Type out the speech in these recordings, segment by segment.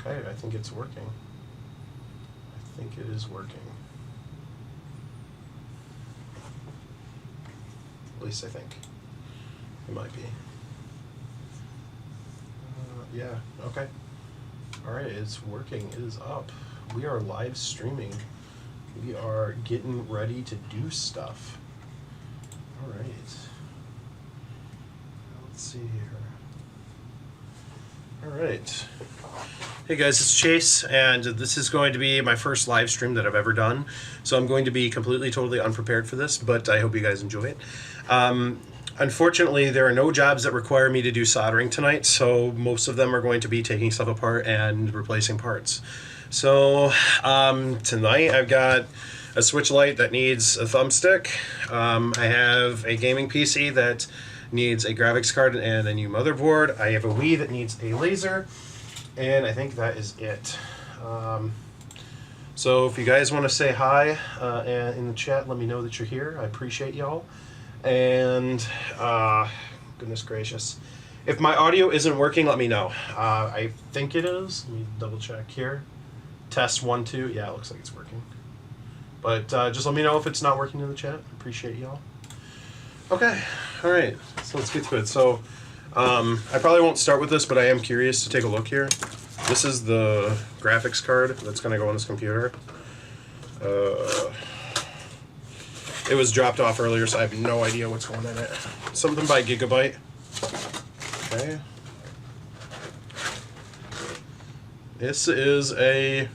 Okay, I think it's working. I think it is working. At least I think. It might be. Yeah, okay. Alright, it's working. It is up. We are live streaming. We are getting ready to do stuff. Alright. Let's see here. Alright. Hey guys, it's Chase, and this is going to be my first live stream that I've ever done. So I'm going to be completely, totally unprepared for this, but I hope you guys enjoy it. Unfortunately, there are no jobs that require me to do soldering tonight, so most of them are going to be taking stuff apart and replacing parts. So tonight I've got a Switch Lite that needs a thumbstick. I have a gaming PC that needs a graphics card and a new motherboard. I have a Wii that needs a laser, and I think that is it. So if you guys want to say hi and in the chat, let me know that you're here. I appreciate y'all. And goodness gracious, if my audio isn't working, let me know. I think it is. Let me double check here. Test 1 2. Yeah, it looks like it's working. But just let me know if it's not working in the chat. Appreciate y'all. Okay, all right. So let's get to it. So I probably won't start with this, but I am curious to take a look here. This is the graphics card that's going to go on this computer. It was dropped off earlier, so I have no idea what's going in it. Something by Gigabyte. Okay. This is a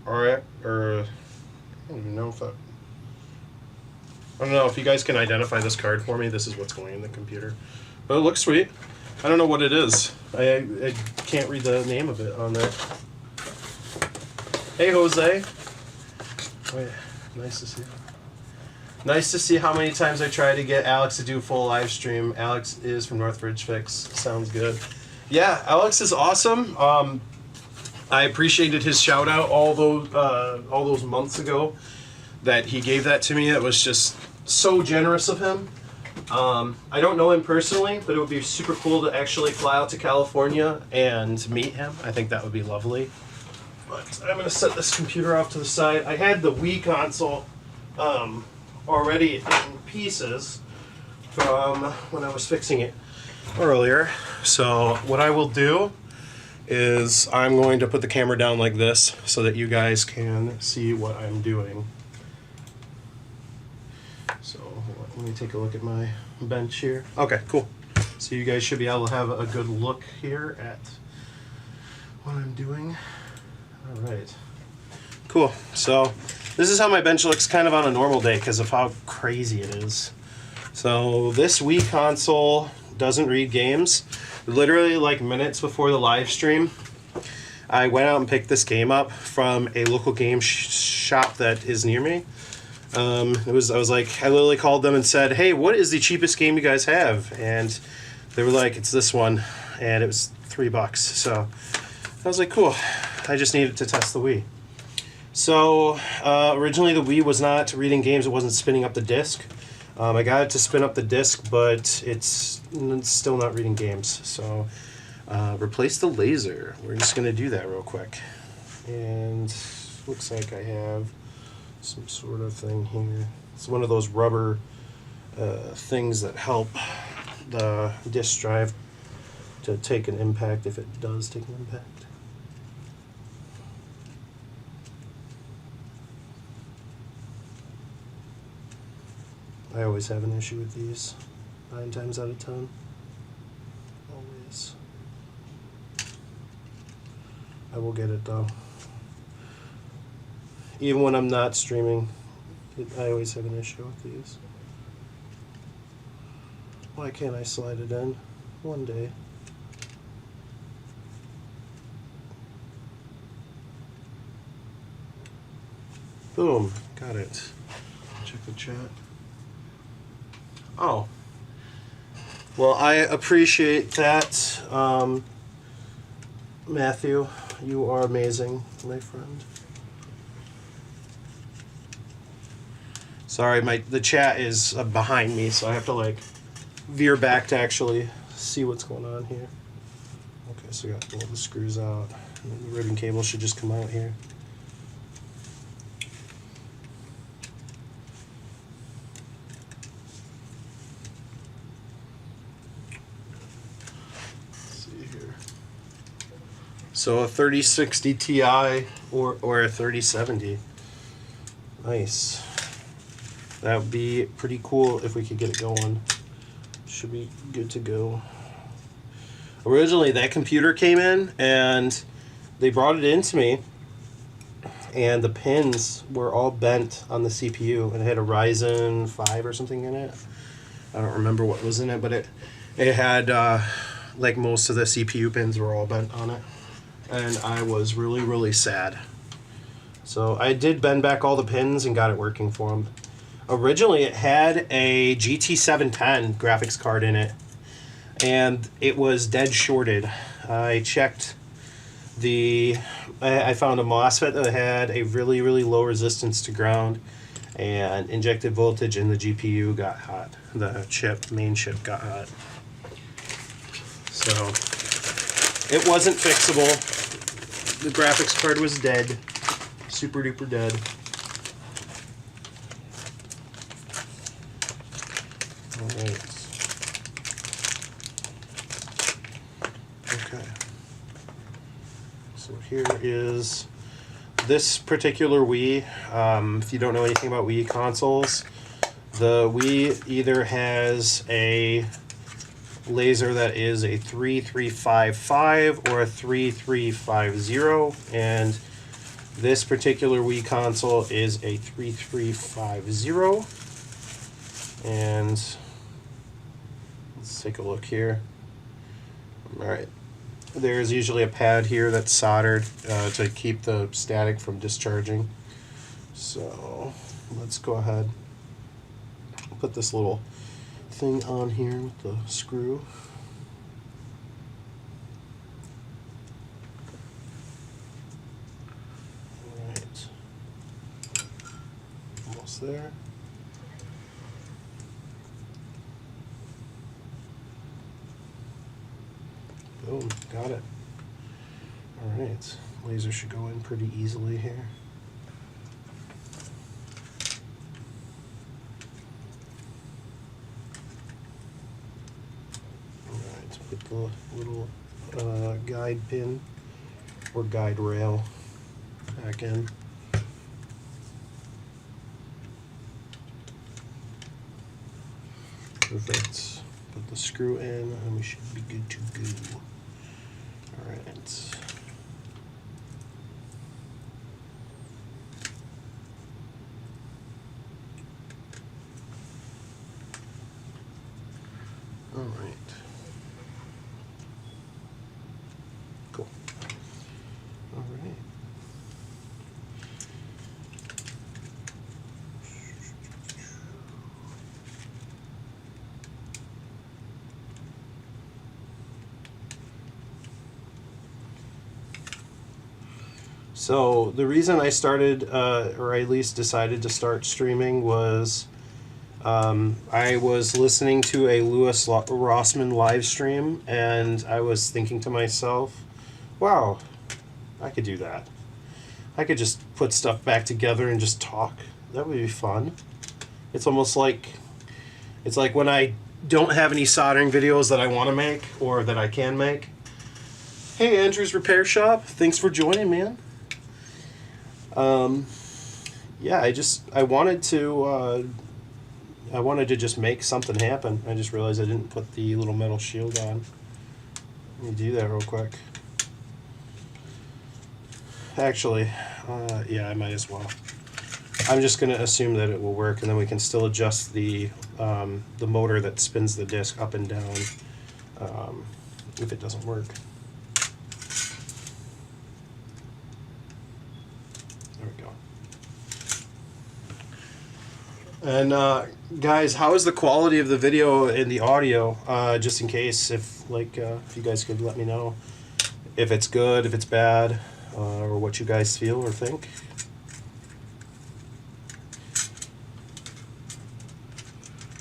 alright, or I don't even know if that. I don't know if you guys can identify this card for me. This is what's going in the computer, but it looks sweet. I don't know what it is. I can't read the name of it on there. Hey, Jose. Wait, nice to see you. Nice to see how many times I try to get Alex to do full live stream. Alex is from Northridge Fix. Sounds good. Yeah, Alex is awesome. I appreciated his shout out all those months ago that he gave that to me. It was just so generous of him. I don't know him personally, but it would be super cool to actually fly out to California and meet him. I think that would be lovely. But I'm going to set this computer off to the side. I had the Wii console already in pieces from when I was fixing it earlier. So what I will do is I'm going to put the camera down like this so that you guys can see what I'm doing. So let me take a look at my bench here. Okay, cool. So you guys should be able to have a good look here at what I'm doing. All right, cool. So this is how my bench looks kind of on a normal day because of how crazy it is. So this Wii console doesn't read games. Literally like minutes before the live stream, I went out and picked this game up from a local game shop that is near me. I literally called them and said, hey, what is the cheapest game you guys have? And they were like, it's this one. And it was $3. So I was like, cool. I just needed to test the Wii. So originally the Wii was not reading games. It wasn't spinning up the disc. I got it to spin up the disc, but it's still not reading games. So replace the laser. We're just going to do that real quick. And looks like I have some sort of thing here. It's one of those rubber things that help the disk drive to take an impact if it does take an impact. I always have an issue with these, 9 times out of 10. Always. I will get it though. Even when I'm not streaming, I always have an issue with these. Why can't I slide it in? One day. Boom, got it. Check the chat. Oh. Well, I appreciate that, Matthew. You are amazing, my friend. Sorry, the chat is behind me, so I have to like veer back to actually see what's going on here. Okay, so we got all the screws out. And the ribbon cable should just come out here. Let's see here. So a 3060 Ti or a 3070. Nice. That would be pretty cool if we could get it going. Should be good to go. Originally, that computer came in and they brought it in to me, and the pins were all bent on the CPU, and it had a Ryzen 5 or something in it. I don't remember what was in it, but it had like most of the CPU pins were all bent on it, and I was really, really sad. So I did bend back all the pins and got it working for them. Originally, it had a GT 710 graphics card in it, and it was dead shorted. I checked I found a MOSFET that had a really, really low resistance to ground, and injected voltage in the GPU got hot. The main chip got hot. So it wasn't fixable. The graphics card was dead. Super duper dead. Alright. Okay. So here is this particular Wii. If you don't know anything about Wii consoles, the Wii either has a laser that is a 3355 or a 3350, and this particular Wii console is a 3350. And let's take a look here. Alright. There's usually a pad here that's soldered to keep the static from discharging. So let's go ahead and put this little thing on here with the screw. Alright. Almost there. Boom, got it. Alright, laser should go in pretty easily here. Alright, put the little guide pin or guide rail back in. Perfect. Put the screw in and we should be good to go. Alright. Alright. Cool. Alright. So the reason I started, or at least decided to start streaming, was I was listening to a Louis Rossmann live stream, and I was thinking to myself, wow, I could do that. I could just put stuff back together and just talk. That would be fun. It's almost like, it's like when I don't have any soldering videos that I want to make or that I can make. Hey, Andrew's Repair Shop, thanks for joining, man. Yeah, I wanted to just make something happen. I just realized I didn't put the little metal shield on. Let me do that real quick. Actually, yeah, I might as well. I'm just going to assume that it will work, and then we can still adjust the motor that spins the disc up and down if it doesn't work. There we go. And guys, how is the quality of the video and the audio? Just in case, if you guys could let me know if it's good, if it's bad, or what you guys feel or think.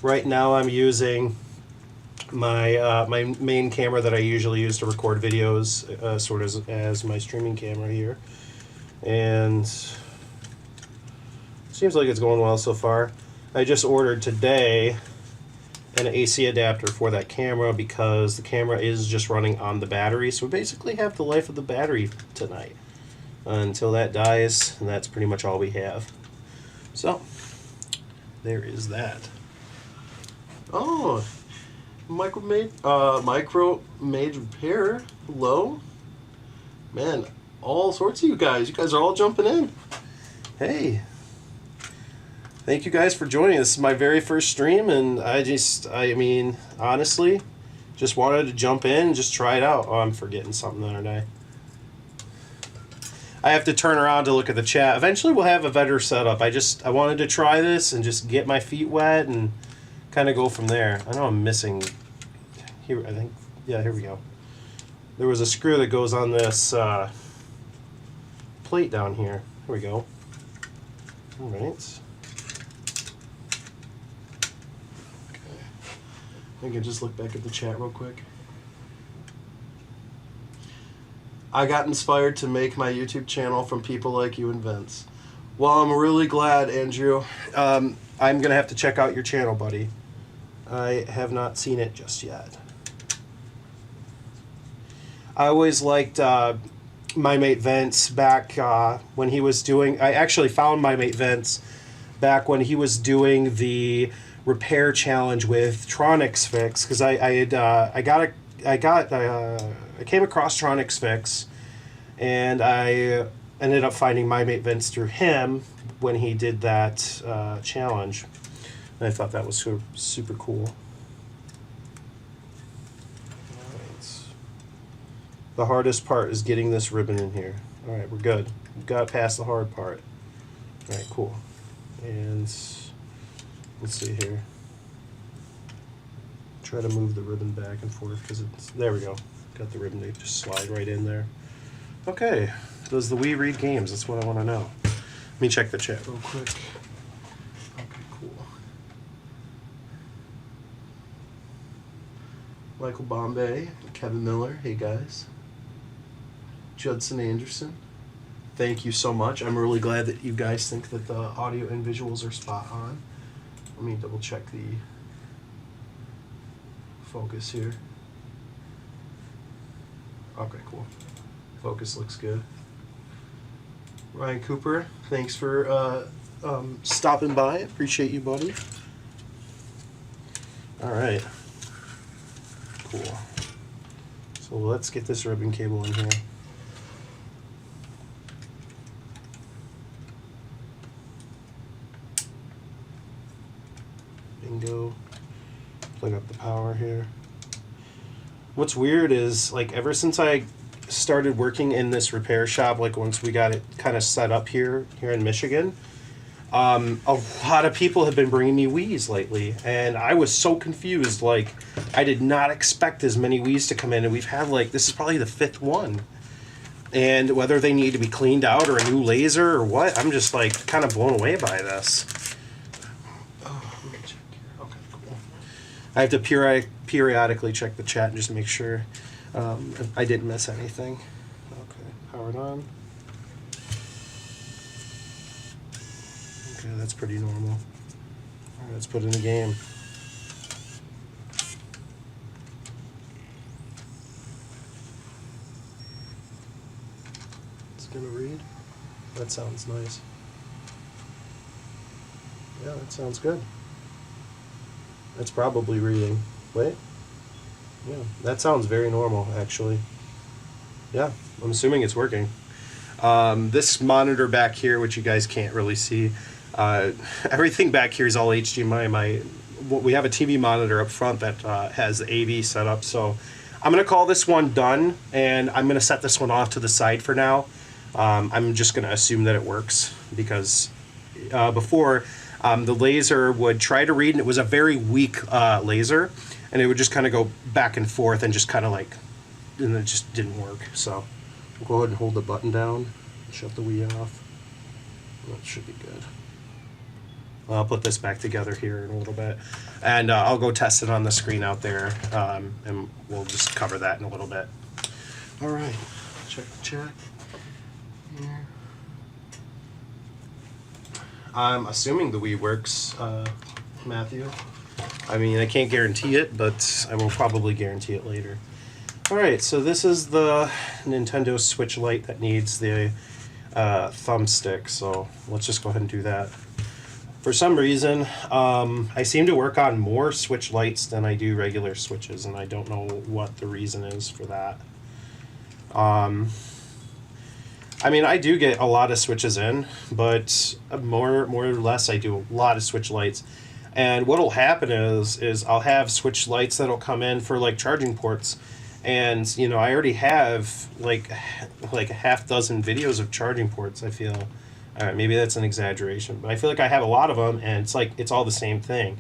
Right now I'm using my main camera that I usually use to record videos, sort of as my streaming camera here, and seems like it's going well so far. I just ordered today an AC adapter for that camera because the camera is just running on the battery, so we basically have the life of the battery tonight until that dies, and that's pretty much all we have. So there is that. Oh, micro made repair. Hello, man. All sorts of you guys. You guys are all jumping in. Hey. Thank you guys for joining. This is my very first stream, and I mean, honestly, just wanted to jump in and just try it out. Oh, I'm forgetting something the other day. I have to turn around to look at the chat. Eventually we'll have a better setup. I wanted to try this and just get my feet wet and kind of go from there. I know I'm missing here, I think. Yeah, here we go. There was a screw that goes on this plate down here. Here we go. All right. I can just look back at the chat real quick. I got inspired to make my YouTube channel from people like you and Vince. Well, I'm really glad, Andrew. I'm going to have to check out your channel, buddy. I have not seen it just yet. I always liked my mate Vince back when he was doing... I actually found my mate Vince back when he was doing the repair challenge with Tronics Fix, because I came across Tronics Fix, and I ended up finding my mate Vince through him when he did that challenge, and I thought that was super cool. Alright. The hardest part is getting this ribbon in here. All right, we're good. We've got past the hard part. All right, cool. And let's see here. Try to move the ribbon back and forth because it's, there we go. Got the ribbon to just slide right in there. Okay, does the Wii read games? That's what I want to know. Let me check the chat real quick. Okay, cool. Michael Bombay, Kevin Miller, hey guys. Judson Anderson, thank you so much. I'm really glad that you guys think that the audio and visuals are spot on. Let me double check the focus here. Okay, cool. Focus looks good. Ryan Cooper, thanks for stopping by. Appreciate you, buddy. All right. Cool. So let's get this ribbon cable in here. Bingo. Plug up the power here. What's weird is, like, ever since I started working in this repair shop, like once we got it kind of set up here in Michigan, a lot of people have been bringing me Wiis lately, and I was so confused. Like, I did not expect as many Wiis to come in, and we've had, like, this is probably the 5th one. And whether they need to be cleaned out or a new laser or what, I'm just, like, kind of blown away by this. Oh, let me check here. Okay, cool. I have to periodically check the chat and just make sure I didn't miss anything. Okay, powered on. Okay, that's pretty normal. All right, let's put in the game. It's gonna read. That sounds nice. Yeah, that sounds good. It's probably reading. Wait. Yeah, that sounds very normal, actually. Yeah, I'm assuming it's working. This monitor back here, which you guys can't really see, everything back here is all HDMI. We have a TV monitor up front that has the AV set up, so I'm going to call this one done, and I'm going to set this one off to the side for now. I'm just going to assume that it works, because before, the laser would try to read, and it was a very weak laser, and it would just kind of go back and forth and just kind of like, and it just didn't work. So we'll go ahead and hold the button down, shut the Wii off. That should be good. I'll put this back together here in a little bit, and I'll go test it on the screen out there, and we'll just cover that in a little bit. All right, check here. I'm assuming the Wii works, Matthew. I mean, I can't guarantee it, but I will probably guarantee it later. All right, so this is the Nintendo Switch Lite that needs the thumbstick, so let's just go ahead and do that. For some reason, I seem to work on more Switch Lites than I do regular Switches, and I don't know what the reason is for that. I mean, I do get a lot of Switches in, but more or less I do a lot of Switch Lites. And what'll happen is I'll have Switch Lites that'll come in for like charging ports, and you know I already have like a half dozen videos of charging ports. I feel, all right, maybe that's an exaggeration, but I feel like I have a lot of them, and it's all the same thing.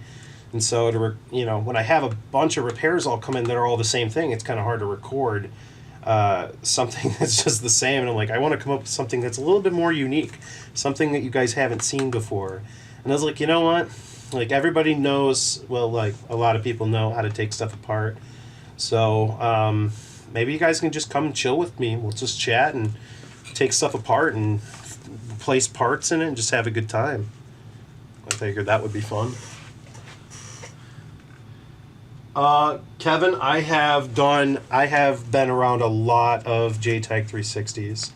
And so when I have a bunch of repairs all come in that are all the same thing, it's kind of hard to record something that's just the same. And I'm like, I want to come up with something that's a little bit more unique, something that you guys haven't seen before. And I was like, you know what? Like everybody knows, well, like a lot of people know how to take stuff apart. So maybe you guys can just come and chill with me. We'll just chat and take stuff apart and replace parts in it and just have a good time. I figured that would be fun. Kevin, I have been around a lot of JTAG 360s.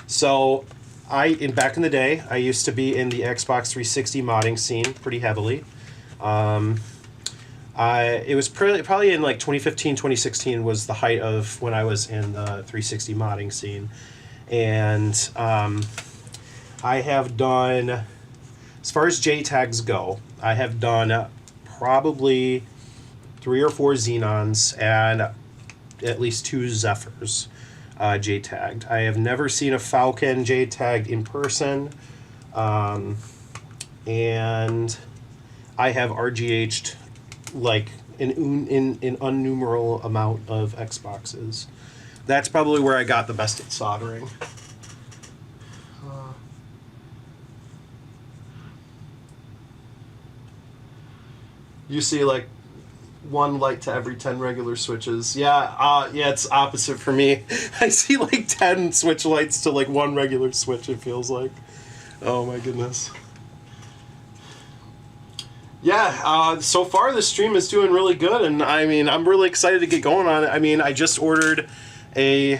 So back in the day, I used to be in the Xbox 360 modding scene pretty heavily. It was probably in like 2015, 2016 was the height of when I was in the 360 modding scene. And I have done, as far as JTAGs go, I have done probably 3 or 4 Xenons and at least 2 Zephyrs JTAG'd. I have never seen a Falcon JTAG'd in person, and I have RGH'd like an innumerable amount of Xboxes. That's probably where I got the best at soldering. You see like 1 light to every 10 regular switches. Yeah, it's opposite for me. I see like 10 switch lights to like 1 regular switch, it feels like. Oh my goodness. Yeah, so far this stream is doing really good, and I mean, I'm really excited to get going on it. I mean, I just ordered a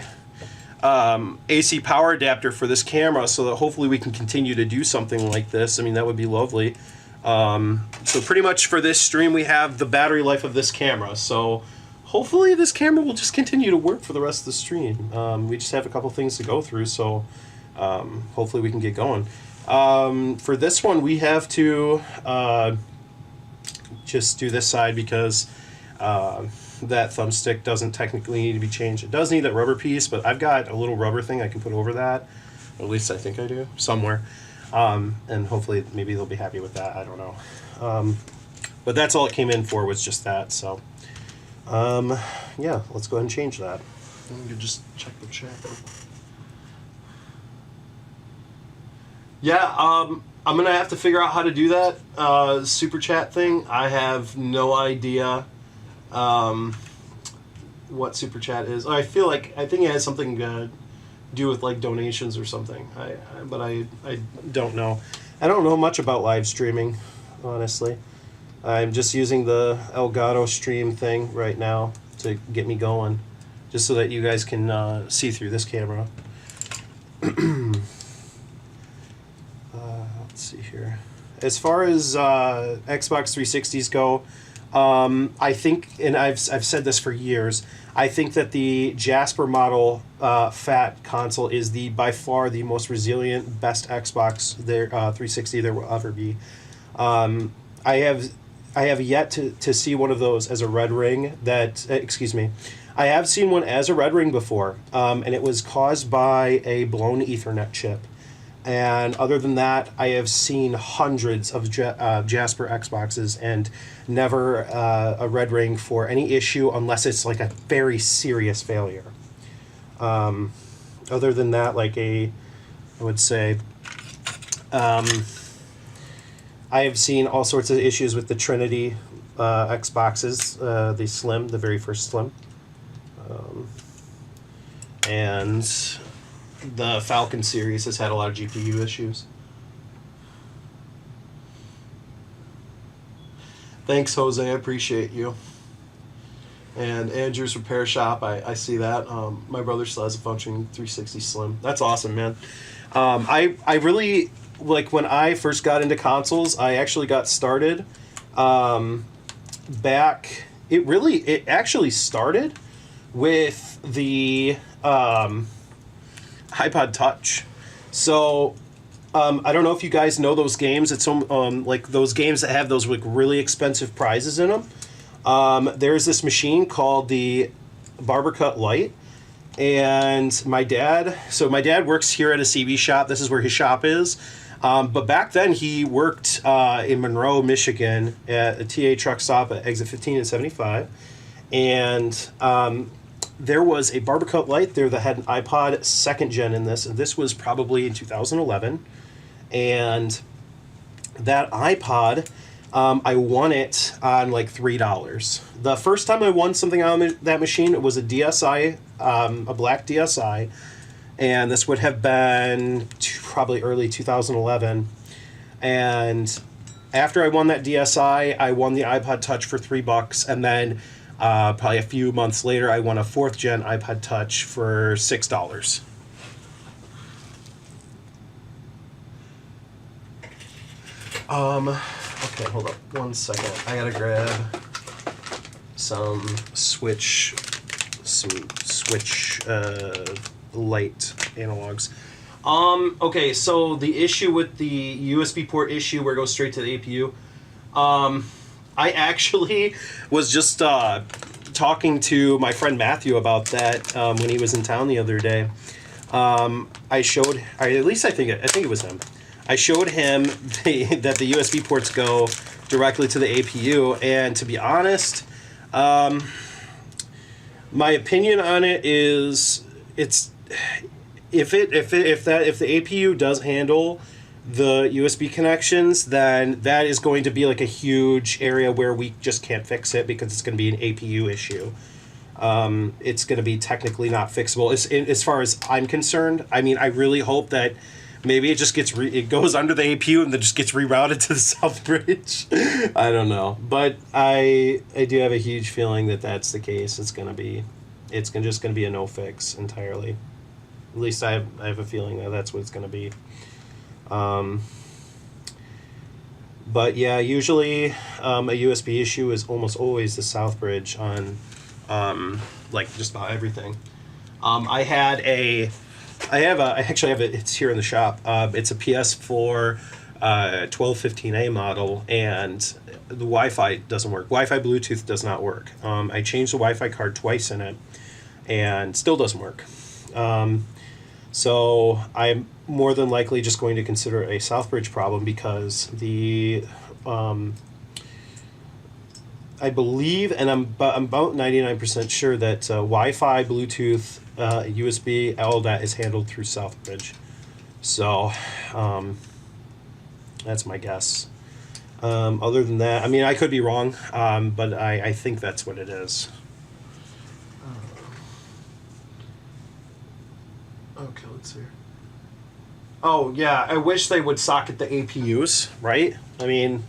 AC power adapter for this camera so that hopefully we can continue to do something like this. I mean, that would be lovely. So pretty much for this stream we have the battery life of this camera, so hopefully this camera will just continue to work for the rest of the stream. We just have a couple things to go through, so hopefully we can get going. For this one we have to just do this side because that thumbstick doesn't technically need to be changed. It does need that rubber piece, but I've got a little rubber thing I can put over that, or at least I think I do, somewhere. And hopefully maybe they'll be happy with that. I don't know. But that's all it came in for, was just that. So yeah, let's go ahead and change that. We can just check the chat. Yeah, I'm gonna have to figure out how to do that super chat thing. I have no idea what super chat is. I think it has something to do with like donations or something. But I don't know. I don't know much about live streaming, honestly. I'm just using the Elgato stream thing right now to get me going, just so that you guys can see through this camera. Let's see here. As far as Xbox 360s go, I think, and I've said this for years, I think that the Jasper model fat console is by far the most resilient, best Xbox 360 there will ever be. I have yet to see one of those as a red ring excuse me. I have seen one as a red ring before, and it was caused by a blown Ethernet chip. And other than that, I have seen hundreds of Jasper Xboxes and never a red ring for any issue unless it's like a very serious failure. Other than that, like I would say, I have seen all sorts of issues with the Trinity Xboxes, the Slim, the very first Slim. And the Falcon series has had a lot of GPU issues. Thanks, Jose. I appreciate you. And Andrew's Repair Shop, I see that. My brother still has a functioning 360 Slim. That's awesome, man. I really, like, when I first got into consoles, I actually got started back... It actually started with the iPod Touch. So... I don't know if you guys know those games. It's like those games that have those like really expensive prizes in them. There's this machine called the Barber Cut Lite, and my dad works here at a CB shop. This is where his shop is. But back then he worked in Monroe, Michigan at a TA truck stop at exit 15 and 75. And there was a Barber Cut Lite there that had an iPod 2nd gen in this, and this was probably in 2011. And that iPod, I won it on like $3. The first time I won something on that machine, it was a DSi, a black DSi, and this would have been probably early 2011. And after I won that DSi, I won the iPod Touch for $3, and then probably a few months later, I won a 4th gen iPod Touch for $6. Okay, hold up 1 second. I gotta grab some Switch Lite analogs. Okay, so the issue with the USB port issue where it goes straight to the APU. I actually was just talking to my friend Matthew about that when he was in town the other day. I think it was him. I showed him that the USB ports go directly to the APU, and to be honest, my opinion on it is if the APU does handle the USB connections, then that is going to be like a huge area where we just can't fix it because it's going to be an APU issue. It's going to be technically not fixable as far as I'm concerned. I mean, I really hope that maybe it just it goes under the APU and then just gets rerouted to the South Bridge. I don't know, but I do have a huge feeling that that's the case. It's just going to be a no fix entirely. At least I have a feeling that that's what it's going to be. But yeah, usually a USB issue is almost always the South Bridge on like just about everything. I actually have it. It's here in the shop. It's a PS4 1215A model, and the Wi-Fi doesn't work. Wi-Fi Bluetooth does not work. I changed the Wi-Fi card twice in it, and still doesn't work. So I'm more than likely just going to consider it a Southbridge problem because I believe, and I'm about 99% sure that Wi-Fi, Bluetooth, USB, all that is handled through Southbridge. So that's my guess. Other than that, I mean, I could be wrong, but I think that's what it is. Okay, let's see. Oh, yeah, I wish they would socket the APUs, right? I mean,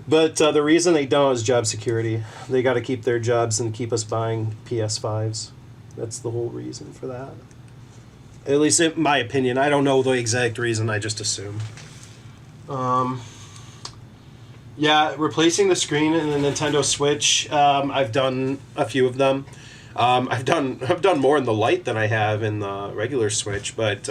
but the reason they don't is job security. They got to keep their jobs and keep us buying PS5s. That's the whole reason for that. At least in my opinion. I don't know the exact reason, I just assume. Yeah, replacing the screen in the Nintendo Switch, I've done a few of them. I've done more in the Lite than I have in the regular Switch, but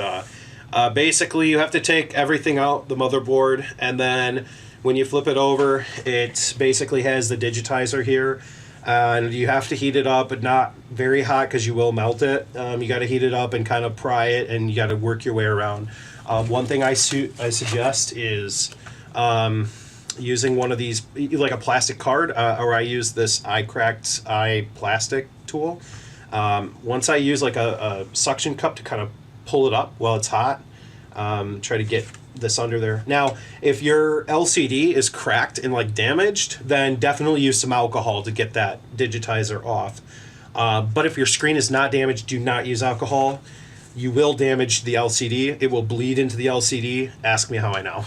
basically you have to take everything out, the motherboard, and then when you flip it over, it basically has the digitizer here, and you have to heat it up, but not very hot because you will melt it. You got to heat it up and kind of pry it, and you got to work your way around. One thing I suggest is using one of these, like a plastic card, or I use this iCracked plastic tool. Once I use like a suction cup to kind of pull it up while it's hot, try to get this under there. Now, if your LCD is cracked and like damaged, then definitely use some alcohol to get that digitizer off. But if your screen is not damaged, do not use alcohol. You will damage the LCD. It will bleed into the LCD. Ask me how I know.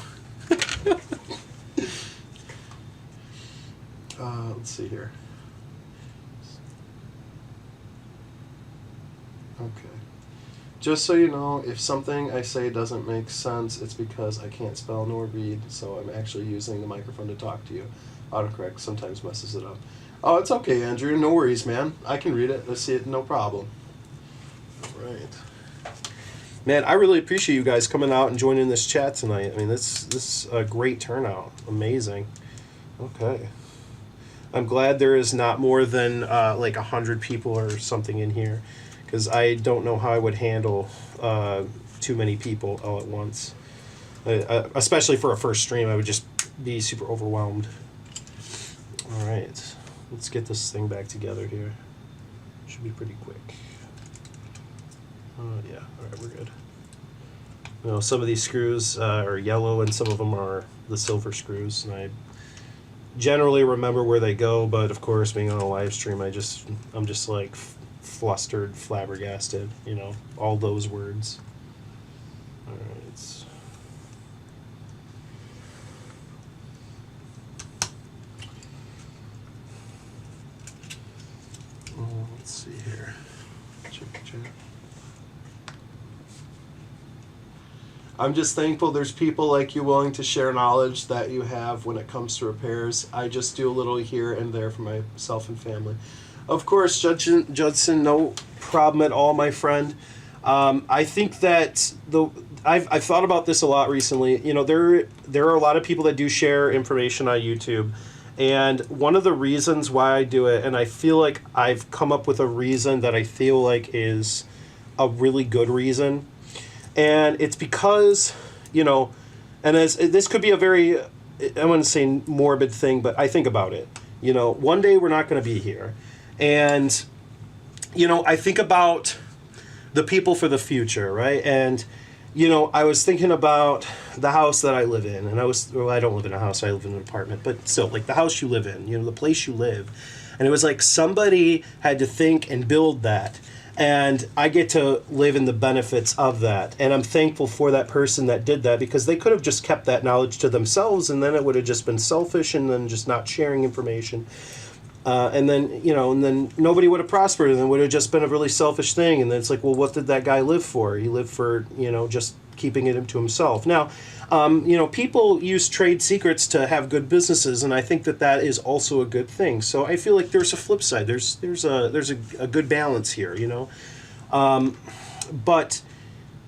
Let's see here. Okay. Just so you know, if something I say doesn't make sense, it's because I can't spell nor read, so I'm actually using the microphone to talk to you. Autocorrect sometimes messes it up. Oh, it's okay, Andrew. No worries, man. I can read it. Let's see it. No problem. All right. Man, I really appreciate you guys coming out and joining this chat tonight. I mean, this is a great turnout. Amazing. Okay. I'm glad there is not more than like 100 people or something in here, because I don't know how I would handle too many people all at once. Especially for a first stream, I would just be super overwhelmed. All right. Let's get this thing back together here. Should be pretty quick. Yeah, all right, we're good. You know, some of these screws are yellow and some of them are the silver screws, and I generally remember where they go, but of course, being on a live stream, I'm just like flustered, flabbergasted, you know, all those words. All right. Let's see here. Check. I'm just thankful there's people like you willing to share knowledge that you have when it comes to repairs. I just do a little here and there for myself and family. Of course, Judson, no problem at all, my friend. I think that I've thought about this a lot recently. You know, there are a lot of people that do share information on YouTube. And one of the reasons why I do it, and I feel like I've come up with a reason that I feel like is a really good reason. And it's because, you know, and as this could be a very, I wouldn't say morbid thing, but I think about it. You know, one day we're not going to be here. And, you know, I think about the people for the future, right? And, you know, I was thinking about the house that I live in. And I don't live in a house, I live in an apartment. But still, like the house you live in, you know, the place you live. And it was like somebody had to think and build that. And I get to live in the benefits of that. And I'm thankful for that person that did that, because they could have just kept that knowledge to themselves, and then it would have just been selfish and then just not sharing information. And then, you know, and then nobody would have prospered, and it would have just been a really selfish thing. And then it's like, well, what did that guy live for? He lived for, you know, just keeping it to himself. Now, you know, people use trade secrets to have good businesses, and I think that that is also a good thing. So I feel like there's a flip side. There's a good balance here, you know. But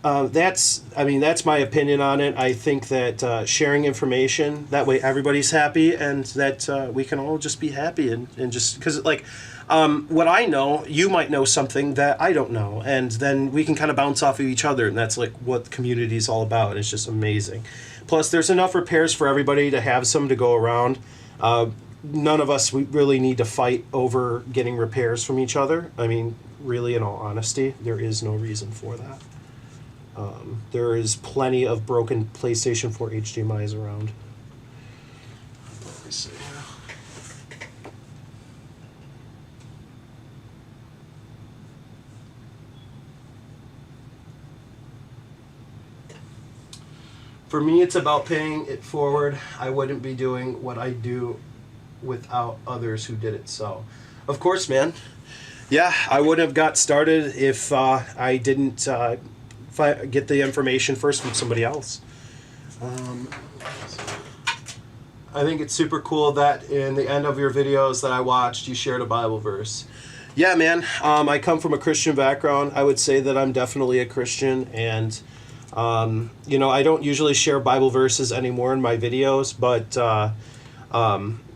that's my opinion on it. I think that sharing information, that way everybody's happy, and that we can all just be happy and just, because like what I know, you might know something that I don't know, and then we can kind of bounce off of each other, and that's like what the community is all about. It's just amazing. Plus, there's enough repairs for everybody to have some to go around. None of us we really need to fight over getting repairs from each other. I mean, really, in all honesty, there is no reason for that. There is plenty of broken PlayStation 4 HDMIs around. Let me see. For me, it's about paying it forward. I wouldn't be doing what I do without others who did it. So, of course, man. Yeah, I wouldn't have got started if I didn't get the information first from somebody else. I think it's super cool that in the end of your videos that I watched, you shared a Bible verse. Yeah, man. I come from a Christian background. I would say that I'm definitely a Christian, and you know, I don't usually share Bible verses anymore in my videos, but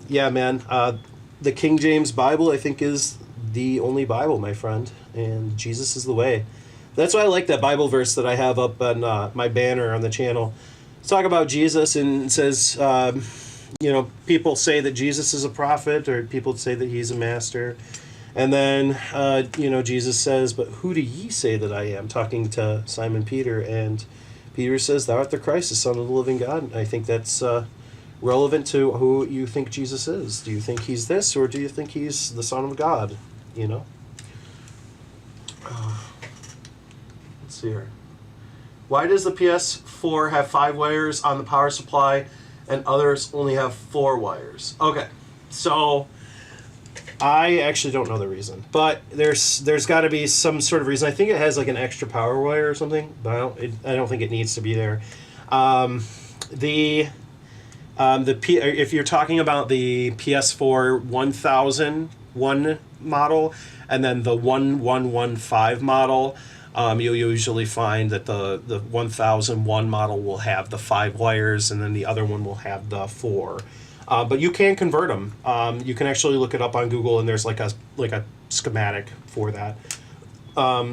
yeah, man, the King James Bible, I think, is the only Bible, my friend, and Jesus is the way. That's why I like that Bible verse that I have up on my banner on the channel. It's talking about Jesus, and it says, you know, people say that Jesus is a prophet, or people say that he's a master. And then, you know, Jesus says, but who do ye say that I am? Talking to Simon Peter. And Peter says, "Thou art the Christ, the Son of the living God." And I think that's relevant to who you think Jesus is. Do you think he's this, or do you think he's the Son of God? You know? Let's see here. Why does the PS4 have 5 wires on the power supply and others only have 4 wires? Okay, so I actually don't know the reason, but there's got to be some sort of reason. I think it has like an extra power wire or something, but I don't think it needs to be there. If you're talking about the PS4 1001 model and then the 1115 model, you'll usually find that the 1001 model will have the 5 wires and then the other one will have the 4. But you can convert them. You can actually look it up on Google, and there's like a schematic for that.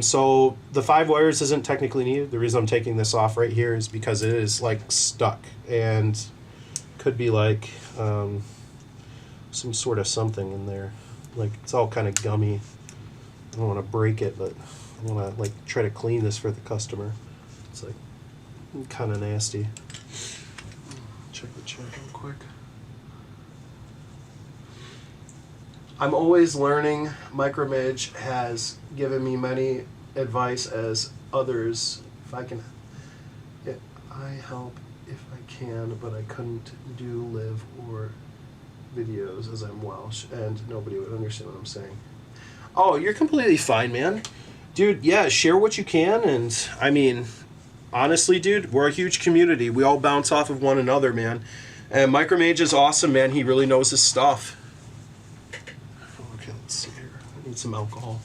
So the 5 wires isn't technically needed. The reason I'm taking this off right here is because it is like stuck and could be like some sort of something in there. Like it's all kind of gummy. I don't want to break it, but I want to like try to clean this for the customer. It's like kind of nasty. Check the chat real quick. I'm always learning. Micromage has given me many advice as others. I help if I can, but I couldn't do live or videos as I'm Welsh, and nobody would understand what I'm saying. Oh, you're completely fine, man. Dude, yeah, share what you can, and I mean, honestly, dude, we're a huge community. We all bounce off of one another, man. And Micromage is awesome, man. He really knows his stuff. Okay, let's see here. I need some alcohol.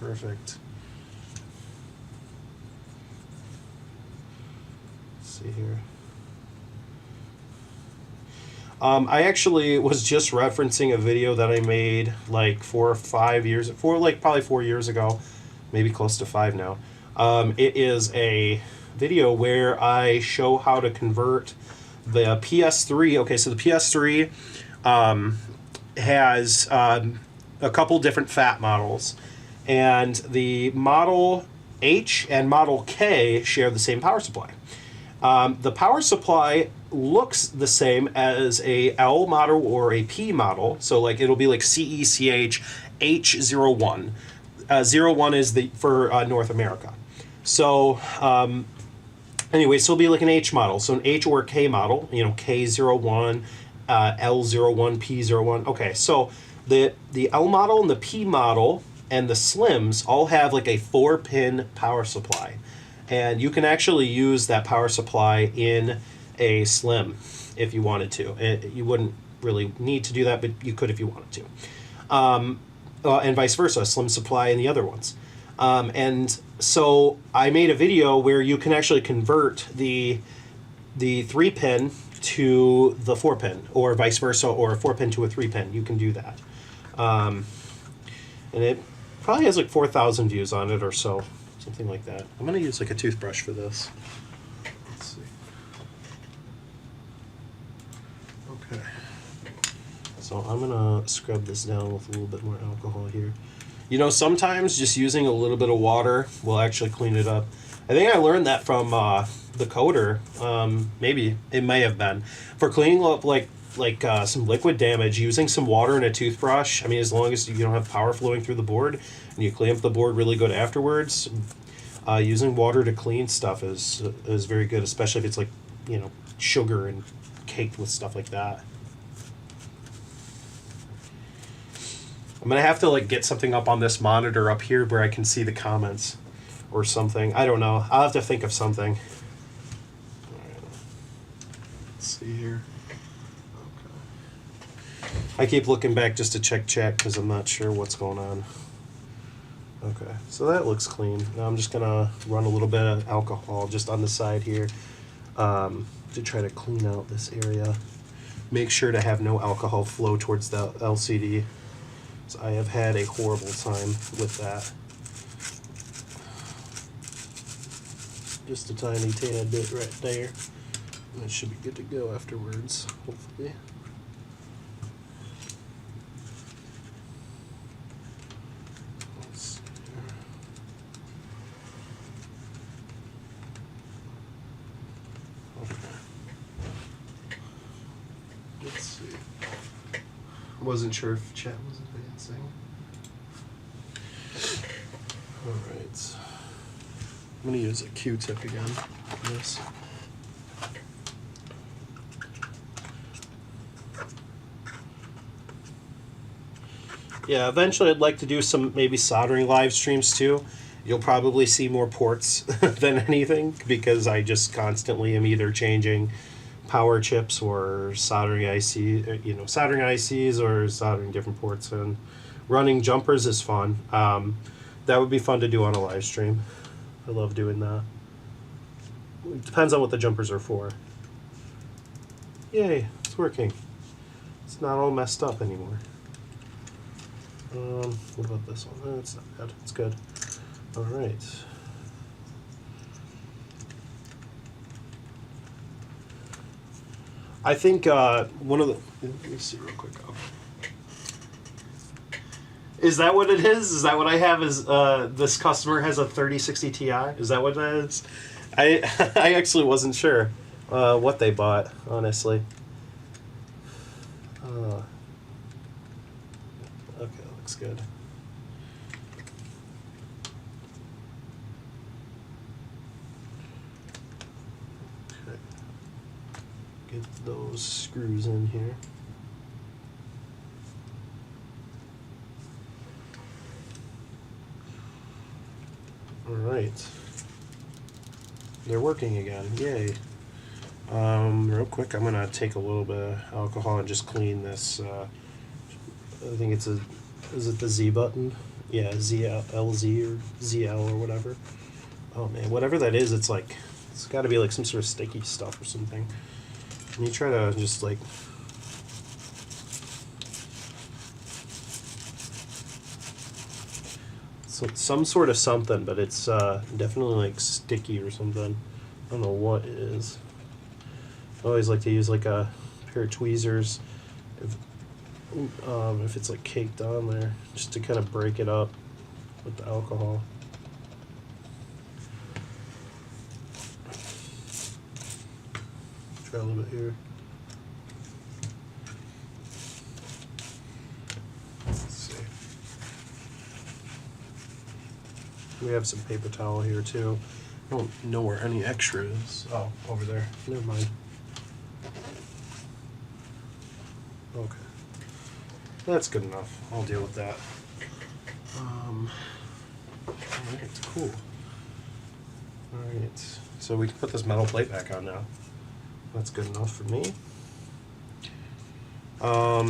Perfect. Let's see here. I actually was just referencing a video that I made like probably 4 years ago, maybe close to 5 now. It is a video where I show how to convert the PS3. Okay, so the PS3 has a couple different fat models, and the Model H and Model K share the same power supply. The power supply looks the same as a L model or a P model, so like it'll be like CECH H01. 01 is for North America. So anyway, so it'll be like an H model, so an H or K model, you know, K01, L01, P01. Okay, so the L model and the P model and the Slims all have like a 4-pin power supply. And you can actually use that power supply in a Slim if you wanted to. You wouldn't really need to do that, but you could if you wanted to. And vice versa, a Slim supply in the other ones. And so I made a video where you can actually convert the 3-pin to the 4-pin, or vice versa, or a 4-pin to a 3-pin. You can do that. And it probably has like 4,000 views on it or so. Something like that. I'm going to use like a toothbrush for this. Let's see. Okay. So I'm going to scrub this down with a little bit more alcohol here. You know, sometimes just using a little bit of water will actually clean it up. I think I learned that from the coder. Maybe it may have been. For cleaning up like some liquid damage, using some water and a toothbrush, I mean, as long as you don't have power flowing through the board and you clean up the board really good afterwards, using water to clean stuff is very good, especially if it's like, you know, sugar and caked with stuff like that. I'm gonna have to like get something up on this monitor up here where I can see the comments or something. I don't know. I'll have to think of something. All right. Let's see here. I keep looking back just to check chat because I'm not sure what's going on. Okay, so that looks clean. Now I'm just gonna run a little bit of alcohol just on the side here to try to clean out this area. Make sure to have no alcohol flow towards the LCD. So I have had a horrible time with that. Just a tiny tad bit right there. And it should be good to go afterwards, hopefully. Wasn't sure if chat was advancing. Alright. I'm going to use a Q-tip again for this. Yeah, eventually I'd like to do some maybe soldering live streams too. You'll probably see more ports than anything because I just constantly am either changing power chips or soldering soldering ICs or soldering different ports, and running jumpers is fun. That would be fun to do on a live stream. I love doing that. It depends on what the jumpers are for. Yay, it's working. It's not all messed up anymore. What about this one? It's not bad. It's good. All right. I think one of the... Let me see real quick. Is that what it is? Is that what I have? Is this customer has a 3060 Ti? Is that what that is? I actually wasn't sure what they bought, honestly. Okay, looks good. Okay. Get those screws in here. All right. They're working again. Yay. Real quick, I'm gonna take a little bit of alcohol and just clean this. I think it's is it the Z button? Yeah, LZ or ZL or whatever. Oh man, whatever that is, it's like, it's got to be like some sort of sticky stuff or something. And you try to just like, some sort of something, but it's definitely like sticky or something. I don't know what it is. I always like to use like a pair of tweezers if it's like caked on there, just to kind of break it up with the alcohol. Try a little bit here. Let's see. We have some paper towel here too. I don't know where any extra is. Oh, over there. Never mind. Okay. That's good enough. I'll deal with that. Alright, cool. Alright, so we can put this metal plate back on now. That's good enough for me. I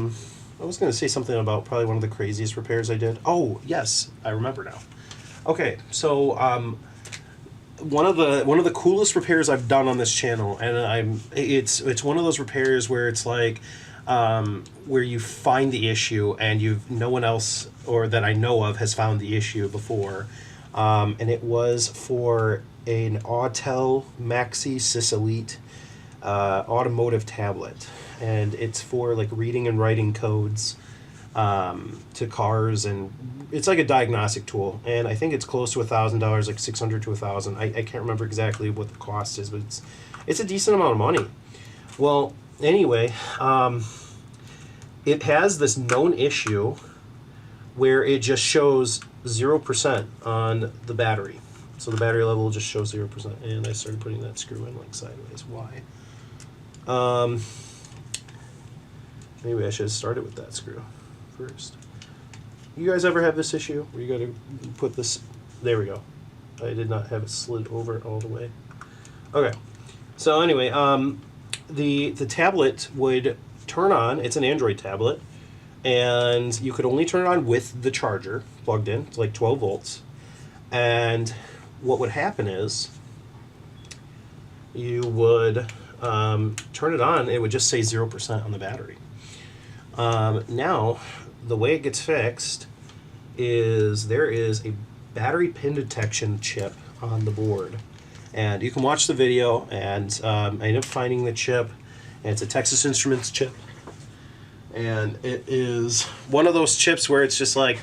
was going to say something about probably one of the craziest repairs I did. Oh, yes, I remember now. Okay, so one of the coolest repairs I've done on this channel, and it's one of those repairs where it's like where you find the issue and no one else or that I know of has found the issue before, and it was for an Autel Maxi Sys Elite automotive tablet, and it's for like reading and writing codes to cars, and it's like a diagnostic tool, and I think it's close to $1,000, like 600 to 1,000. I can't remember exactly what the cost is, but it's a decent amount of money. Well, anyway, it has this known issue where it just shows 0% on the battery. So the battery level just shows 0%, and I started putting that screw in like sideways. Why? Maybe I should have started with that screw first. You guys ever have this issue where you got to put this? There we go. I did not have it slid over all the way. Okay. So anyway, the tablet would turn on. It's an Android tablet, and you could only turn it on with the charger plugged in. It's like 12 volts. And what would happen is you would turn it on. It would just say 0% on the battery. Now, the way it gets fixed is there is a battery pin detection chip on the board. And you can watch the video, and I ended up finding the chip, and it's a Texas Instruments chip. And it is one of those chips where it's just like,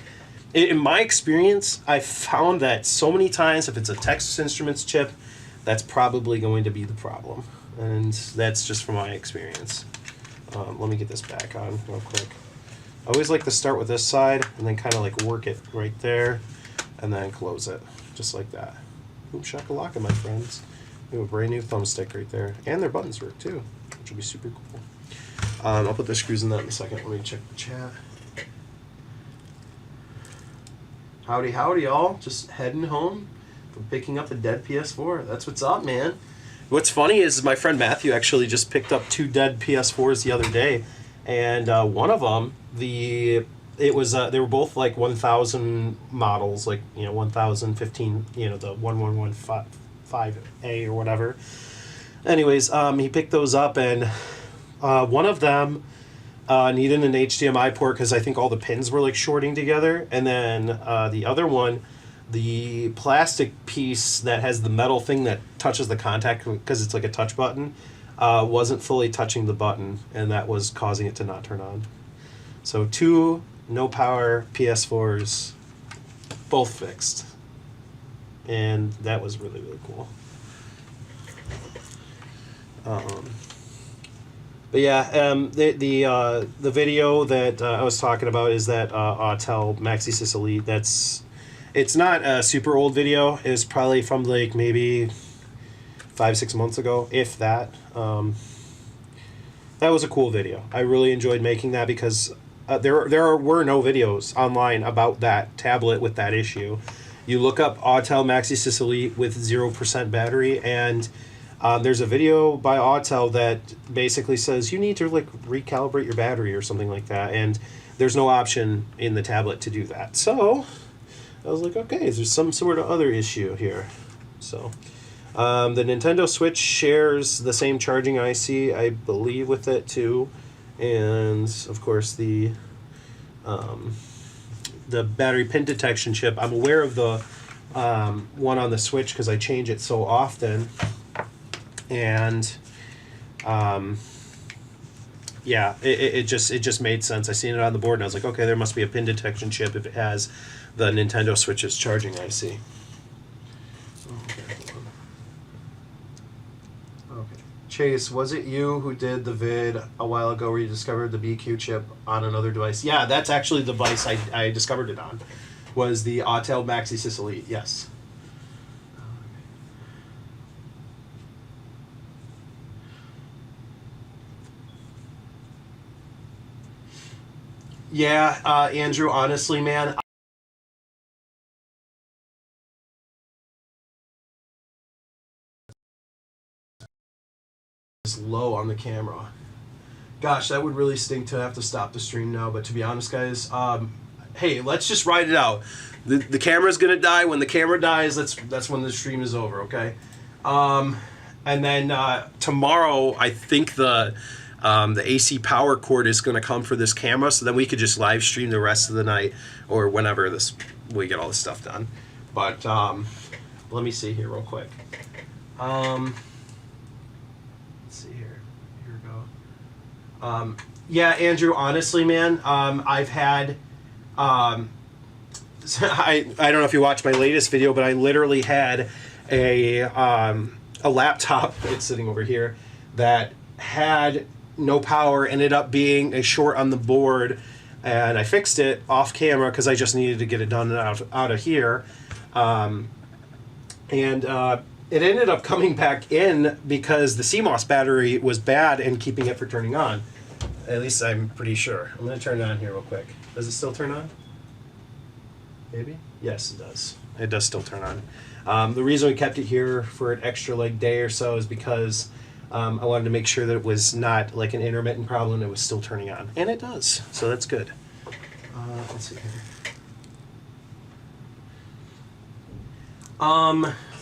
in my experience, I found that so many times if it's a Texas Instruments chip, that's probably going to be the problem. And that's just from my experience. Let me get this back on real quick. I always like to start with this side and then kind of like work it right there and then close it, just like that. Boom shakalaka, my friends. We have a brand new thumbstick right there. And their buttons work too, which will be super cool. I'll put the screws in that in a second. Let me check the chat. Howdy, howdy, y'all. Just heading home from picking up a dead PS4. That's what's up, man. What's funny is my friend Matthew actually just picked up 2 dead PS4s the other day. And one of them, they were both like 1000 models, like, 1015, the 1115A or whatever. Anyways, he picked those up, and one of them needed an HDMI port because I think all the pins were like shorting together, and then the other one, the plastic piece that has the metal thing that touches the contact because it's like a touch button, wasn't fully touching the button, and that was causing it to not turn on. So 2 no power PS4s, both fixed, and that was really, really cool. But yeah, the video that I was talking about is that Autel Maxi Elite. It's not a super old video. It's probably from like maybe 5-6 months ago, if that. That was a cool video. I really enjoyed making that because there were no videos online about that tablet with that issue. You look up Autel Maxi Elite with 0% battery, and there's a video by Autel that basically says you need to like recalibrate your battery or something like that, and there's no option in the tablet to do that. So I was like, okay, there's some sort of other issue here. So the Nintendo Switch shares the same charging IC, I believe, with it too, and of course the battery pin detection chip. I'm aware of the one on the Switch because I change it so often. And yeah, it just made sense. I seen it on the board and I was like, okay, there must be a pin detection chip if it has the Nintendo Switch's charging IC. Okay. Chase, was it you who did the vid a while ago where you discovered the BQ chip on another device? Yeah, that's actually the device I discovered it on, was the Autel Maxi Elite, yes. Yeah, Andrew, honestly, man, is low on the camera. Gosh, that would really stink to have to stop the stream now, but to be honest, guys, hey, let's just ride it out. The camera's gonna die. When the camera dies, that's when the stream is over, okay? And then tomorrow, I think the AC power cord is going to come for this camera, so then we could just live stream the rest of the night or whenever we get all this stuff done. But let me see here real quick. Let's see here. Here we go. Yeah, Andrew, honestly, man, I've had... I don't know if you watched my latest video, but I literally had a laptop, it's sitting over here, that had no power, ended up being a short on the board, and I fixed it off camera because I just needed to get it done out of here, and it ended up coming back in because the CMOS battery was bad and keeping it from turning on. At least I'm pretty sure. I'm going to turn it on here real quick. Does it still turn on? Maybe? Yes, it does. It does still turn on. The reason we kept it here for an extra like day or so is because I wanted to make sure that it was not like an intermittent problem. It was still turning on, and it does. So that's good. Let's see here.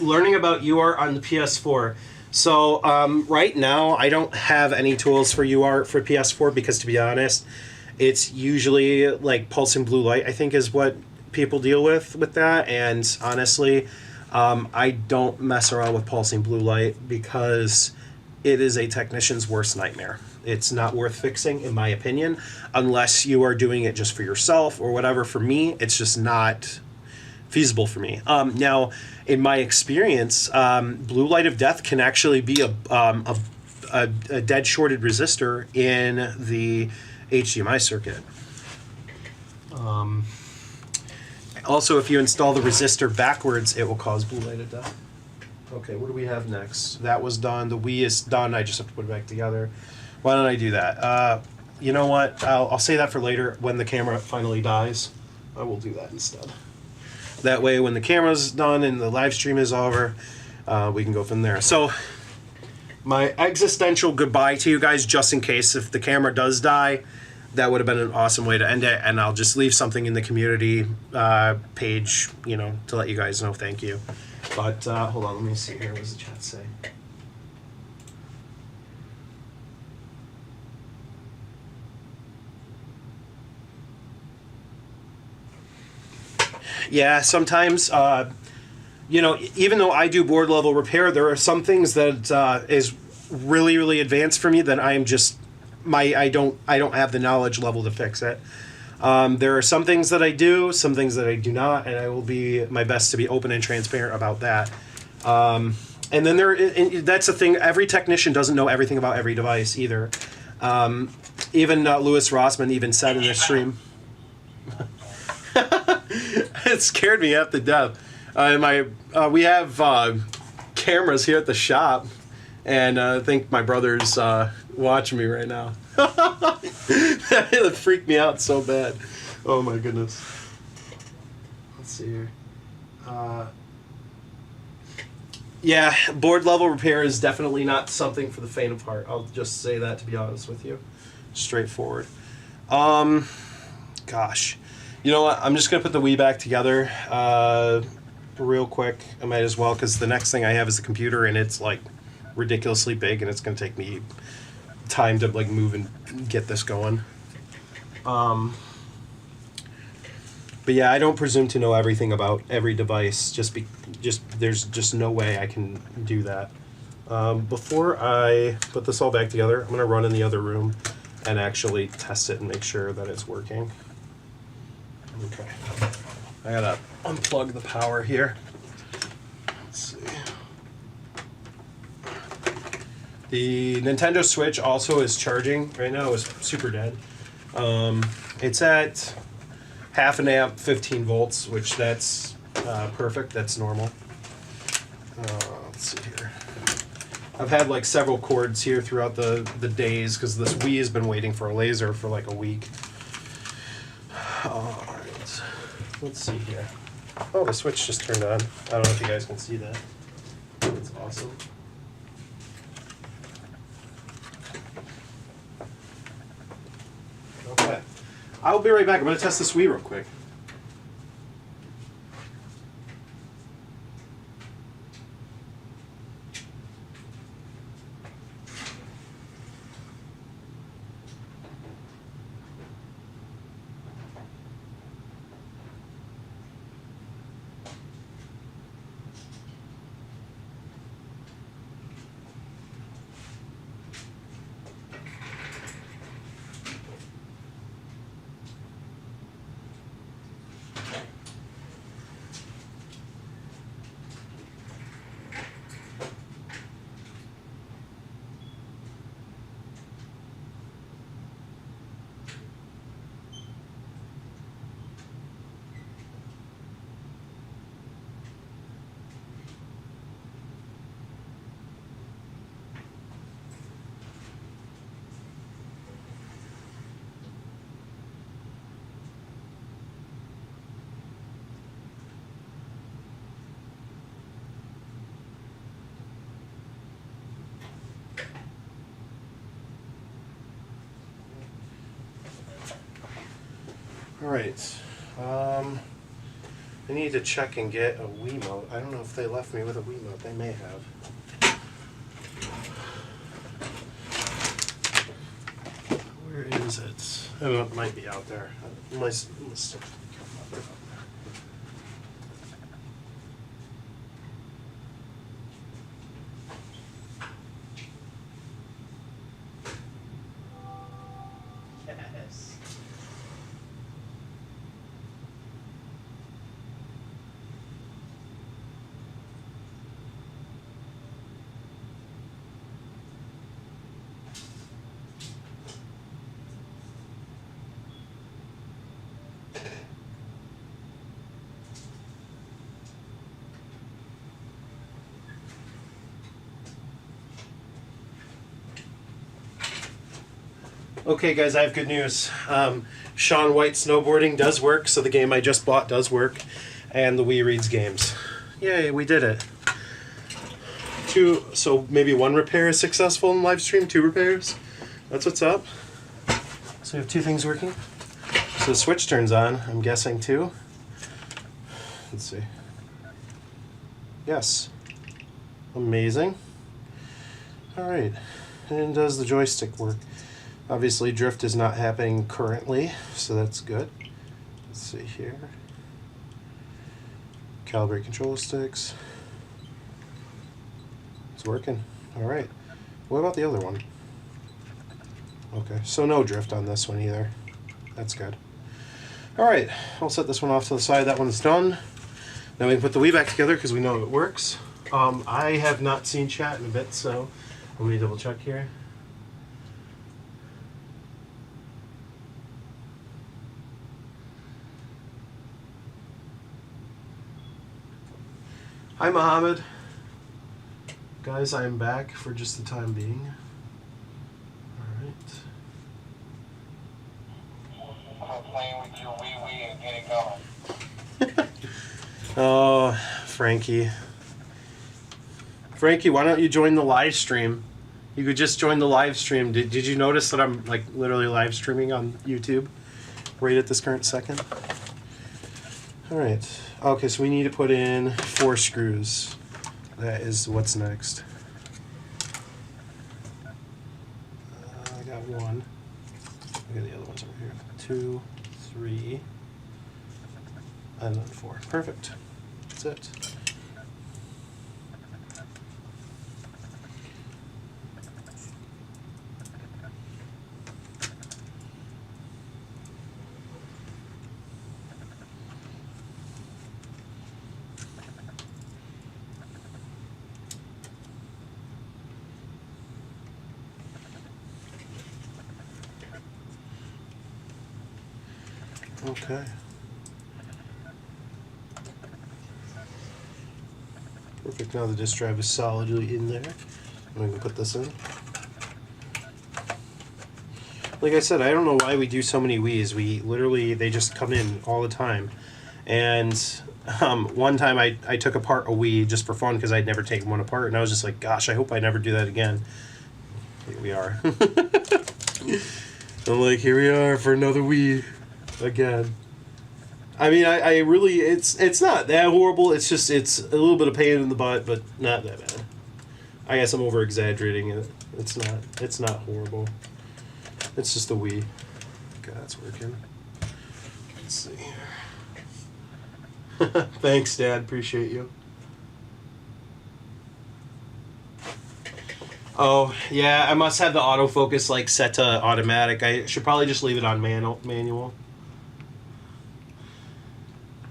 Learning about UART on the PS4. So right now, I don't have any tools for UART for PS4 because, to be honest, it's usually like pulsing blue light, I think, is what people deal with that. And honestly, I don't mess around with pulsing blue light because it is a technician's worst nightmare. It's not worth fixing, in my opinion, unless you are doing it just for yourself or whatever. For me, it's just not feasible for me. Now, in my experience, blue light of death can actually be a dead shorted resistor in the HDMI circuit. Also, if you install the resistor backwards, it will cause blue light death. Okay, what do we have next? That was done. The Wii is done. I just have to put it back together. Why don't I do that? You know what? I'll say that for later when the camera finally dies. I will do that instead. That way, when the camera's done and the live stream is over, we can go from there. So, my existential goodbye to you guys, just in case if the camera does die, that would have been an awesome way to end it. And I'll just leave something in the community page, you know, to let you guys know thank you. But hold on, let me see here. What does the chat say? Yeah, sometimes, you know, even though I do board level repair, there are some things that is really, really advanced for me that I am just I don't have the knowledge level to fix it. There are some things that I do, some things that I do not, and I will be my best to be open and transparent about that. And then that's the thing. Every technician doesn't know everything about every device either. Even Louis Rossman even said in the stream. It scared me half to death. We have cameras here at the shop, and I think my brother's watching me right now. That freaked me out so bad. Oh my goodness. Let's see here. Yeah, board level repair is definitely not something for the faint of heart. I'll just say that, to be honest with you. Straightforward. Gosh. You know what? I'm just going to put the Wii back together real quick. I might as well, because the next thing I have is a computer, and it's like ridiculously big, and it's going to take me time to like move and get this going. But yeah, I don't presume to know everything about every device. There's just no way I can do that. Before I put this all back together, I'm going to run in the other room and actually test it and make sure that it's working. Okay, I gotta unplug the power here. Let's see. The Nintendo Switch also is charging right now. It's super dead. It's at half an amp, 15 volts, which that's perfect. That's normal. Let's see here. I've had like several cords here throughout the days because this Wii has been waiting for a laser for like a week. All right. Let's see here. Oh, the switch just turned on. I don't know if you guys can see that. That's awesome. Okay. I'll be right back. I'm going to test this Wii real quick. Alright, I need to check and get a Wiimote. I don't know if they left me with a Wiimote. They may have. Where is it? Oh, it might be out there. Yes. Okay, guys, I have good news. Sean White snowboarding does work, so the game I just bought does work, and the Wii reads games. Yay, we did it. So maybe 1 repair is successful in live stream, 2 repairs. That's what's up. So we have 2 things working. So the switch turns on, I'm guessing too. Let's see. Yes. Amazing. Alright. And does the joystick work? Obviously drift is not happening currently, so that's good. Let's see here. Calibrate control sticks. It's working. Alright. What about the other one? Okay, so no drift on this one either. That's good. Alright, I'll set this one off to the side. That one's done. Now we can put the Wii back together because we know it works. I have not seen chat in a bit, so let me double check here. Hi, Mohammed. Guys, I am back for just the time being. Alright. Quit playing with your wee and get it going. Oh, Frankie. Frankie, why don't you join the live stream? You could just join the live stream. Did you notice that I'm like literally live streaming on YouTube right at this current second? Alright. Okay, so we need to put in 4 screws. That is what's next. I got 1. I got the other ones over here. 2, 3, and then 4. Perfect. That's it. Okay. Perfect. Now the disk drive is solidly in there. I'm going to put this in. Like I said, I don't know why we do so many Wiis. They just come in all the time. And one time I took apart a Wii just for fun because I'd never taken one apart, and I was just like, gosh, I hope I never do that again. Here we are. I'm like, here we are for another Wii again. I mean, I really, it's not that horrible. It's just, it's a little bit of pain in the butt, but not that bad. I guess I'm over exaggerating it. It's not horrible. It's just a Wii. Okay, that's working. Let's see here. Thanks, Dad. Appreciate you. Oh, yeah, I must have the autofocus like set to automatic. I should probably just leave it on manual.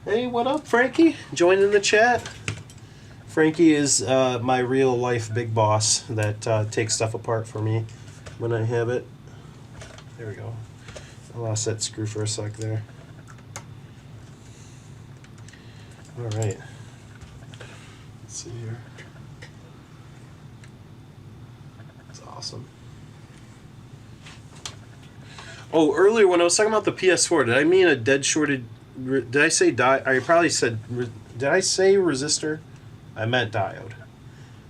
Hey, what up, Frankie? Join in the chat. Frankie is my real life big boss that takes stuff apart for me when I have it. There we go. I lost that screw for a sec there. Alright. Let's see here. That's awesome. Oh, earlier when I was talking about the PS4, did I mean a dead shorted... Did I say I probably said... Did I say resistor? I meant diode.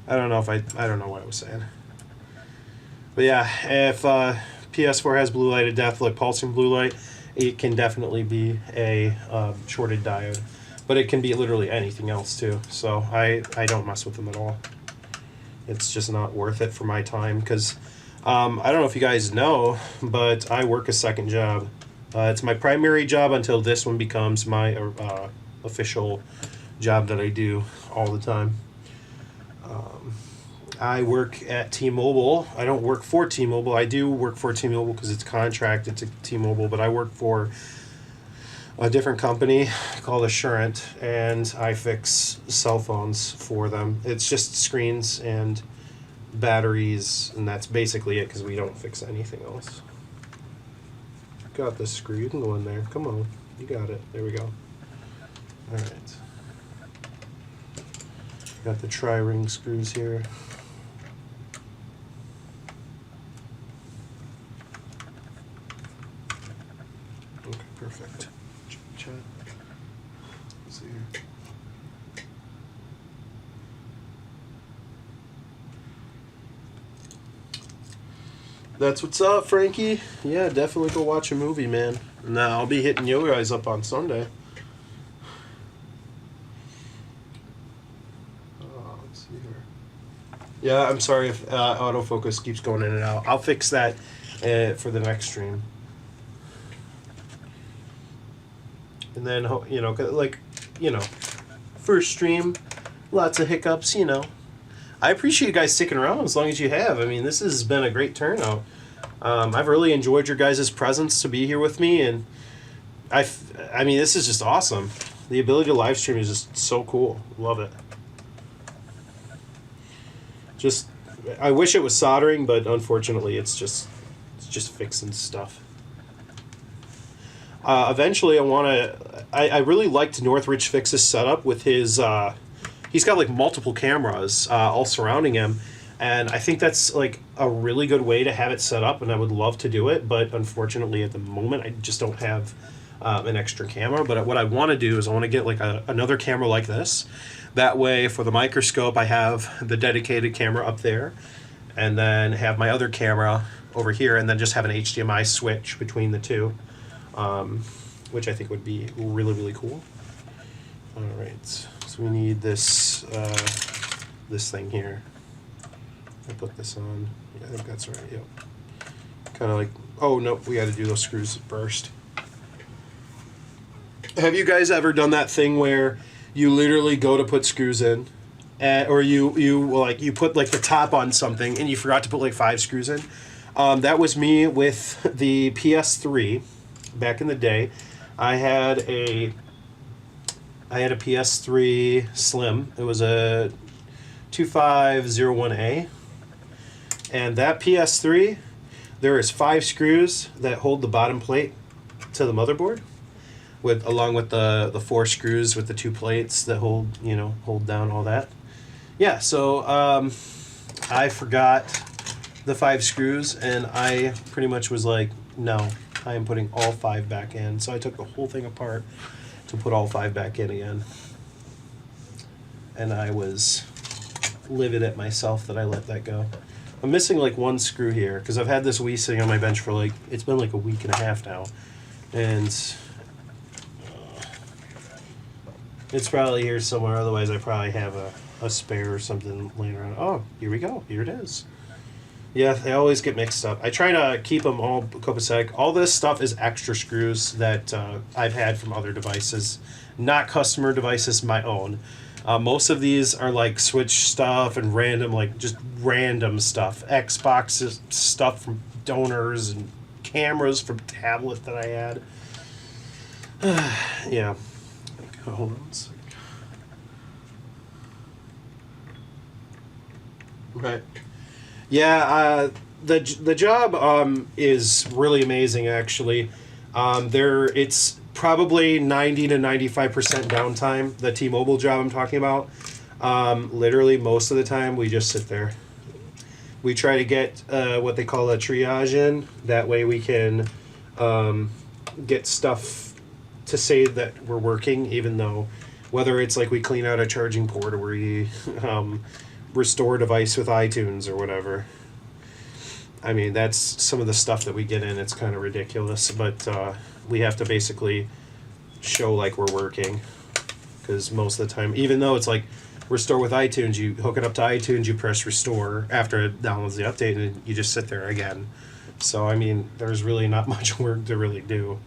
I don't know if I don't know what I was saying. But yeah, if PS4 has blue light of death, like pulsing blue light, it can definitely be a shorted diode. But it can be literally anything else too. So I don't mess with them at all. It's just not worth it for my time because I don't know if you guys know, but I work a second job. It's my primary job until this one becomes my official job that I do all the time. I work at T-Mobile. I don't work for T-Mobile. I do work for T-Mobile because it's contracted to T-Mobile, but I work for a different company called Assurant, and I fix cell phones for them. It's just screens and batteries, and that's basically it because we don't fix anything else. Got this screw. You can go in there. Come on. You got it. There we go. Alright. Got the tri-ring screws here. Perfect. Chat. Let's see here. That's what's up, Frankie. Yeah, definitely go watch a movie, man. Nah, I'll be hitting you guys up on Sunday. Let's see here. Yeah, I'm sorry if autofocus keeps going in and out. I'll fix that for the next stream. And then, first stream, lots of hiccups, I appreciate you guys sticking around as long as you have. I mean, this has been a great turnout. I've really enjoyed your guys' presence to be here with me, and I mean, this is just awesome. The ability to live stream is just so cool. Love it. Just, I wish it was soldering, but unfortunately, it's just fixing stuff. Eventually, I really liked Northridge Fix's setup with his. He's got like multiple cameras all surrounding him, and I think that's like a really good way to have it set up, and I would love to do it, but unfortunately at the moment I just don't have an extra camera. But what I want to do is I want to get like another camera like this. That way for the microscope I have the dedicated camera up there, and then have my other camera over here, and then just have an HDMI switch between the two, which I think would be really, really cool. All right. We need this this thing here. I put this on. Yeah, I think that's right. Yep. Kind of like, oh no, we got to do those screws first. Have you guys ever done that thing where you literally go to put screws in, or you put like the top on something and you forgot to put like 5 screws in? That was me with the PS3 back in the day. I had a PS3 Slim. It was a 2501A. And that PS3, there is 5 screws that hold the bottom plate to the motherboard, along with the 4 screws with the 2 plates that hold down all that. Yeah, so I forgot the 5 screws, and I pretty much was like, no, I am putting all 5 back in. So I took the whole thing apart to put all 5 back in again. And I was livid at myself that I let that go. I'm missing like 1 screw here, because I've had this Wii sitting on my bench for like, it's been like a week and a half now. And it's probably here somewhere, otherwise I probably have a spare or something laying around. Oh, here we go, here it is. Yeah, they always get mixed up. I try to keep them all copacetic. All this stuff is extra screws that I've had from other devices, not customer devices, my own. Most of these are like Switch stuff and just random stuff. Xbox stuff from donors and cameras from tablet that I had. Yeah. Hold on a sec. Right. Yeah, the job is really amazing, actually. It's probably 90 to 95% downtime, the T-Mobile job I'm talking about. Literally, most of the time, we just sit there. We try to get what they call a triage in. That way we can get stuff to say that we're working, even though, whether it's like we clean out a charging port or we restore a device with iTunes or whatever. I mean, that's some of the stuff that we get in. It's kind of ridiculous, but we have to basically show like we're working, because most of the time, even though it's like restore with iTunes, you hook it up to iTunes, you press restore after it downloads the update, and you just sit there again. So I mean, there's really not much work to really do.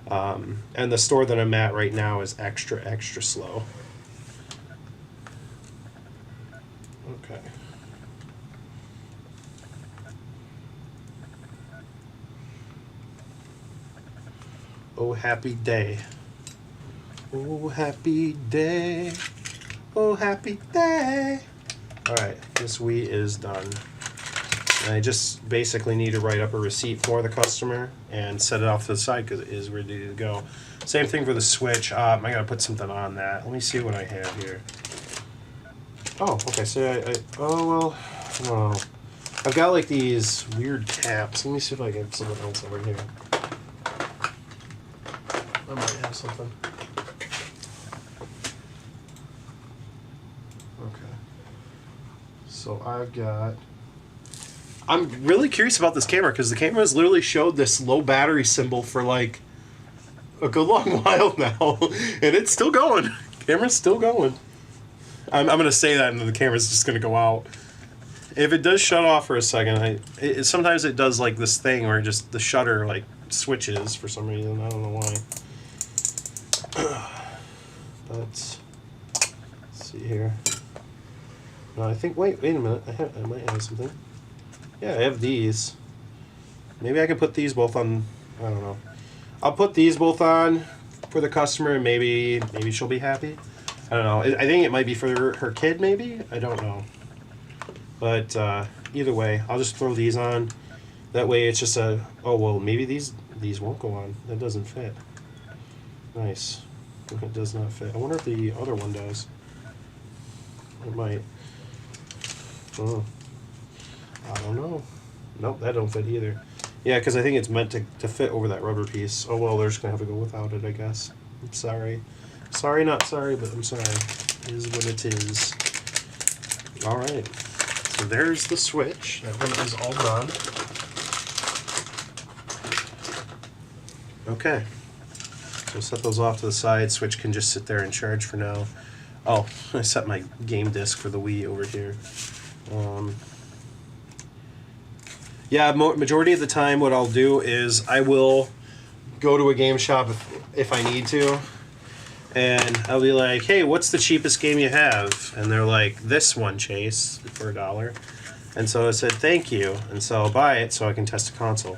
And the store that I'm at right now is extra slow. Okay. Oh, happy day. Oh, happy day. Oh, happy day. All right, this Wii is done. And I just basically need to write up a receipt for the customer and set it off to the side because it is ready to go. Same thing for the Switch. I gotta put something on that. Let me see what I have here. Oh, okay. So no. I've got like these weird caps. Let me see if I can get something else over here. I might have something. Okay. So I've got... I'm really curious about this camera because the camera has literally showed this low battery symbol for like a good long while now, and it's still going. Camera's still going. I'm going to say that, and then the camera's just going to go out. If it does shut off for a second, sometimes it does like this thing where just the shutter like switches for some reason. I don't know why. But let's see here. No, I think. Wait a minute. I might have something. Yeah, I have these. Maybe I can put these both on. I don't know. I'll put these both on for the customer, and maybe she'll be happy. I don't know. I think it might be for her kid, maybe? I don't know. But either way, I'll just throw these on. That way it's just a... Oh, well, maybe these won't go on. That doesn't fit. Nice. It does not fit. I wonder if the other one does. It might. Oh. I don't know. Nope, that don't fit either. Yeah, because I think it's meant to fit over that rubber piece. Oh, well, they're just going to have to go without it, I guess. I'm sorry. Sorry, not sorry, but I'm sorry. It is what it is. All right. So there's the switch. That one is all done. Okay. So set those off to the side. Switch can just sit there and charge for now. Oh, I set my game disc for the Wii over here. Yeah, majority of the time what I'll do is I will go to a game shop if I need to, and I'll be like, hey, what's the cheapest game you have? And they're like, this one, Chase, for $1. And so I said, thank you. And so I'll buy it so I can test a console.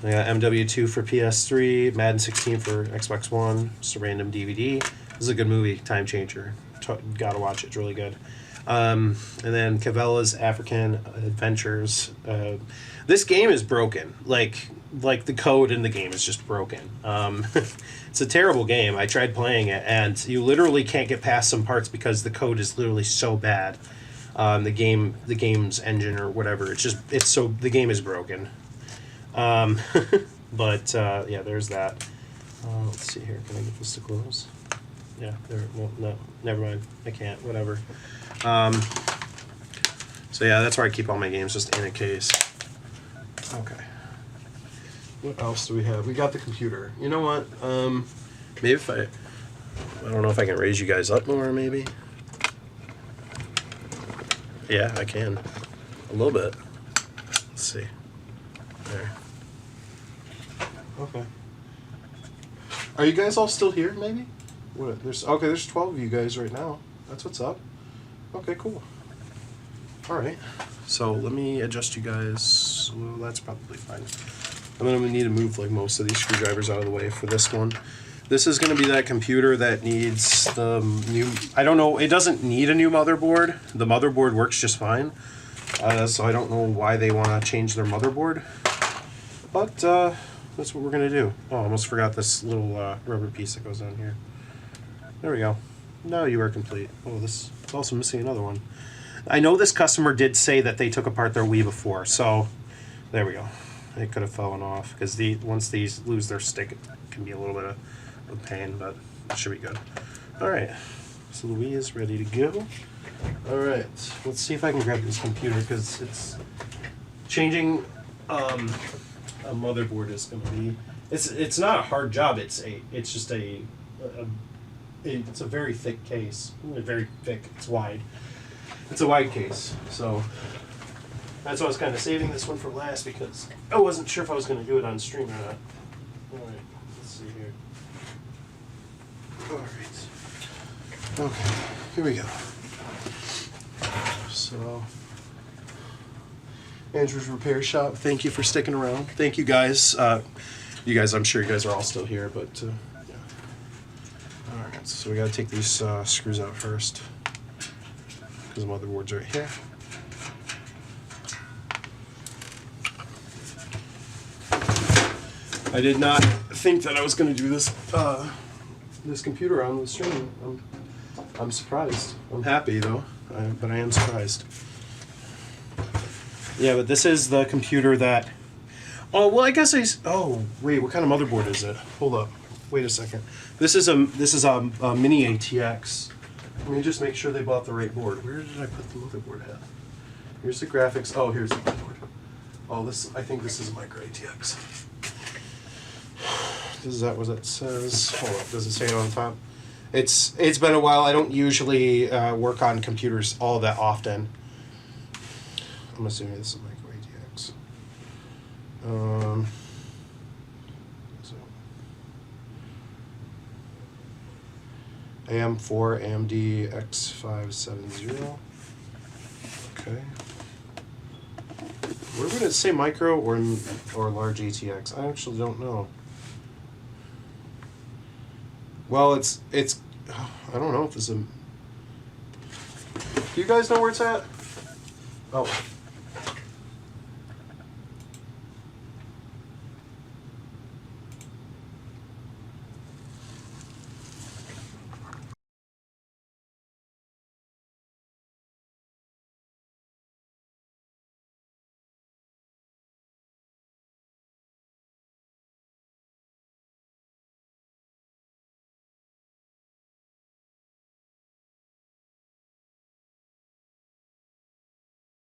I got MW2 for PS3, Madden 16 for Xbox One, just a random DVD. This is a good movie, Time Changer. Gotta watch it, it's really good. And then Cavella's African Adventures. This game is broken. Like the code in the game is just broken. It's a terrible game. I tried playing it, and you literally can't get past some parts because the code is literally so bad. The game's engine or whatever. The game is broken. But yeah, there's that. Let's see here. Can I get this to close? Yeah. There. Well, no. Never mind. I can't. Whatever. So yeah, that's where I keep all my games, just in a case. Okay. What else do we have? We got the computer. You know what? Maybe if I don't know if I can raise you guys up more, maybe. Yeah, I can. A little bit. Let's see. There. Okay. Are you guys all still here, maybe? What? There's 12 of you guys right now. That's what's up. Okay, cool. Alright. So let me adjust you guys. Well, that's probably fine. I'm going to need to move like most of these screwdrivers out of the way for this one. This is going to be that computer that needs the new... I don't know. It doesn't need a new motherboard. The motherboard works just fine. So I don't know why they want to change their motherboard. But that's what we're going to do. Oh, I almost forgot this little rubber piece that goes on here. There we go. Now you are complete. Oh, this is also missing another one. I know this customer did say that they took apart their Wii before, so there we go. It could have fallen off because once these lose their stick, it can be a little bit of a pain, but it should be good. All right, so the Wii is ready to go. All right, let's see if I can grab this computer because it's changing. A motherboard is going to be. It's not a hard job. It's just a it's a very thick case. Very thick. It's wide. It's a wide case, so that's why I was kind of saving this one for last because I wasn't sure if I was going to do it on stream or not. All right, let's see here. All right. Okay, here we go. So, Andrew's Repair Shop. Thank you for sticking around. Thank you guys. You guys, I'm sure you guys are all still here, but yeah. All right, so we got to take these screws out first. Because the motherboard's right here. I did not think that I was going to do this this computer on the stream. I'm surprised. I'm happy though, but I am surprised. Yeah, but this is the computer that. Oh well, I guess oh wait, what kind of motherboard is it? Hold up. wait a second. This is a mini ATX. Let me just make sure they bought the right board. Where did I put the motherboard at? Here's the graphics. Oh, here's the motherboard. Oh, this, I think this is a micro ATX. Is that what it says? Hold on, does it say it on top? It's been a while. I don't usually work on computers all that often. I'm assuming this is a micro ATX. So AM4 AMD X570. Okay. Where would it say micro or large ATX? I actually don't know. Well, it's. I don't know if this is a. Do you guys know where it's at? Oh.